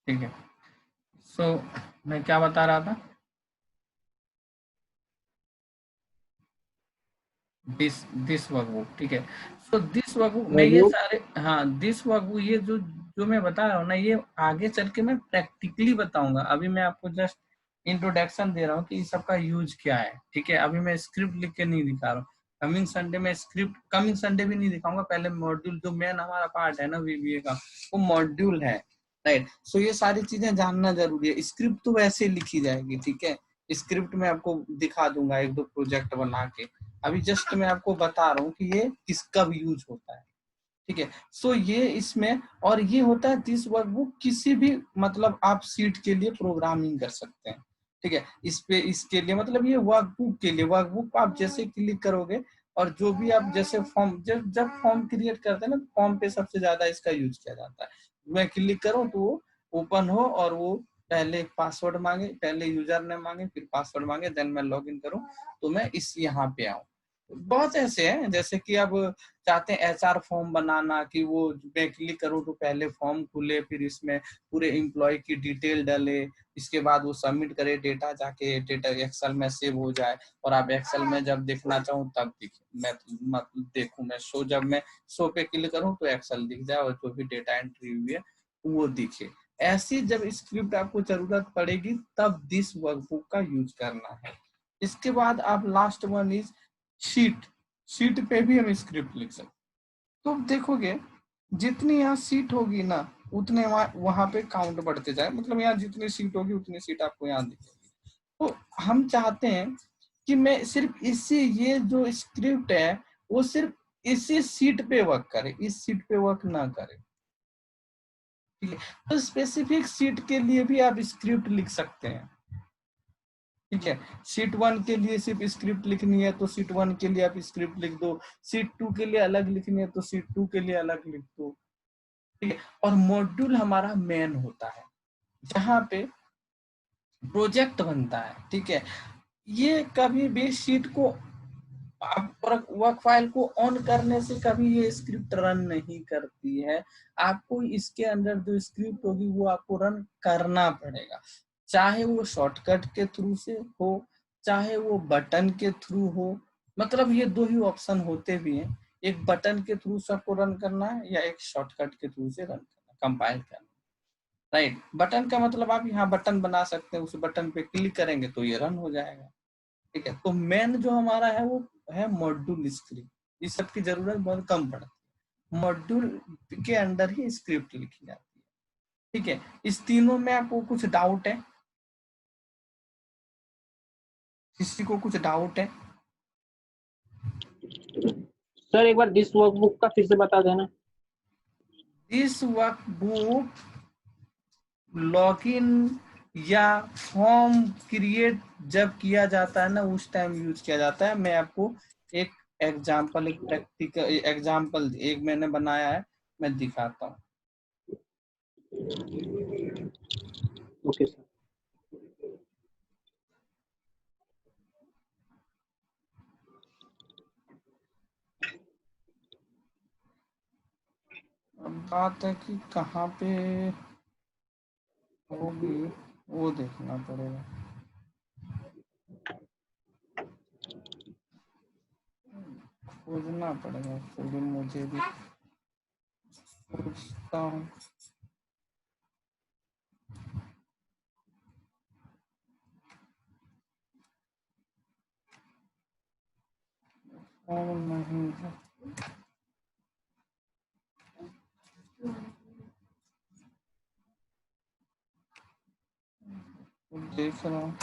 ठीक है। सो मैं क्या बता रहा था, दिस वर्कबुक, ठीक है। सो दिस वर्कबुक मैं ये वर्कबुक। सारे, हाँ दिस वर्कबुक, ये जो जो मैं बता रहा हूँ ना, ये आगे चल के मैं प्रैक्टिकली बताऊंगा। अभी मैं आपको जस्ट इंट्रोडक्शन दे रहा हूँ कि इस सब का यूज क्या है, ठीक है। अभी मैं स्क्रिप्ट लिख के नहीं दिखा रहा हूँ। कमिंग संडे में स्क्रिप्ट, कमिंग संडे भी नहीं दिखाऊंगा। पहले मॉड्यूल जो मेन हमारा पार्ट है ना वीबीए का, वो मॉड्यूल है, राइट। सो ये सारी चीजें जानना जरूरी है। स्क्रिप्ट तो वैसे लिखी जाएगी, ठीक है। स्क्रिप्ट में आपको दिखा दूंगा एक दो प्रोजेक्ट बना के। अभी जस्ट मैं आपको बता रहा हूँ कि ये किसका भी यूज होता है, ठीक है। सो ये इसमें, और ये होता है दिस वर्कबुक, किसी भी मतलब आप सीट के लिए प्रोग्रामिंग कर सकते हैं, ठीक है। इस पे इसके लिए मतलब ये वर्कबुक के लिए, वर्कबुक आप जैसे क्लिक करोगे, और जो भी आप जैसे फॉर्म, जब जब फॉर्म क्रिएट करते हैं ना, फॉर्म पे सबसे ज्यादा इसका यूज किया जाता है। मैं क्लिक करूं तो वो ओपन हो, और वो पहले पासवर्ड मांगे, पहले यूजर नेम मांगे, फिर पासवर्ड मांगे, देन मैं लॉग इन करूँ तो मैं इस यहाँ पे आऊँ। बहुत ऐसे हैं, जैसे कि अब चाहते हैं एचआर फॉर्म बनाना, कि वो मैं क्लिक करूँ तो पहले फॉर्म खुले, फिर इसमें पूरे एम्प्लॉय की डिटेल डाले, इसके बाद वो सबमिट करे, डेटा जाके डेटा एक्सेल में सेव हो जाए, और आप एक्सेल में जब देखना चाहूँ तब दिखे, मैं मतलब देखूँ, मैं शो, जब मैं शो पे क्लिक करूँ तो एक्सेल दिख जाए, और जो भी डेटा एंट्री हुई है वो दिखे। ऐसी जब स्क्रिप्ट आपको जरूरत पड़ेगी तब दिस वर्कबुक का यूज करना है। इसके बाद आप last one is sheet. Sheet पे भी हम स्क्रिप्ट लिख सकते। तो देखोगे जितनी यहाँ सीट होगी ना, उतने वहां पे काउंट बढ़ते जाए, मतलब यहाँ जितनी सीट होगी उतनी सीट आपको यहाँ दिखेगी। तो हम चाहते हैं कि मैं सिर्फ इसी, ये जो स्क्रिप्ट है वो सिर्फ इसी सीट पे वर्क करे, इस सीट पे वर्क ना करे, ठीक है। तो स्पेसिफिक सीट के लिए भी आप स्क्रिप्ट लिख सकते हैं, ठीक है। सीट 1 के लिए सिर्फ स्क्रिप्ट लिखनी है तो सीट 1 के लिए आप स्क्रिप्ट लिख दो, सीट 2 के लिए अलग लिखनी है तो सीट 2 के लिए अलग लिख दो, ठीक है। और मॉड्यूल हमारा मेन होता है, जहां पे प्रोजेक्ट बनता है, ठीक है। ये कभी भी शीट को, वर्क फाइल को ऑन करने से कभी ये स्क्रिप्ट रन नहीं करती है। आपको इसके अंदर जो स्क्रिप्ट होगी वो आपको रन करना पड़ेगा, चाहे वो शॉर्टकट के थ्रू से हो, चाहे वो बटन के थ्रू हो। मतलब ये दो ही ऑप्शन होते भी हैं, एक बटन के थ्रू सबको रन करना है, या एक शॉर्टकट के थ्रू से रन करना, कंपाइल करना, राइट। बटन का मतलब आप यहाँ बटन बना सकते हैं, उस बटन पे क्लिक करेंगे तो ये रन हो जाएगा, ठीक है। तो मेन जो हमारा है वो है मॉड्यूल स्क्रिप्ट। इस सब की जरूरत बहुत कम पड़ती है, मॉड्यूल के अंदर ही स्क्रिप्ट लिखी जाती है, ठीक है। इस तीनों में आपको कुछ डाउट है, किसी को कुछ डाउट है? सर एक बार दिस वर्कबुक का फिर से बता देना। इस वर्कबुक लॉगिन या फॉर्म क्रिएट जब किया जाता है ना, उस टाइम यूज किया जाता है। मैं आपको एक एग्जाम्पल, एक प्रैक्टिकल एग्जाम्पल एक मैंने बनाया है, मैं दिखाता हूँ। Okay sir. अब बात है कि कहाँ पे होगी, वो देखना पड़ेगा। खोजना पड़ेगा, फिर मुझे भी खोजता हूँ। और नहीं है, तो देख रहा हूँ।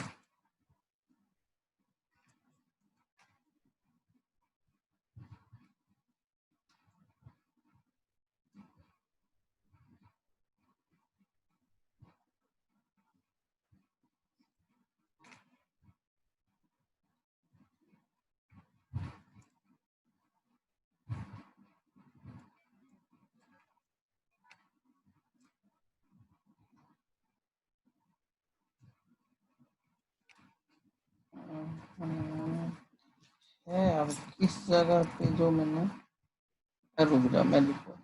है अब इस जगह पे जो मैंने, रुक जा मैं लिखूँ।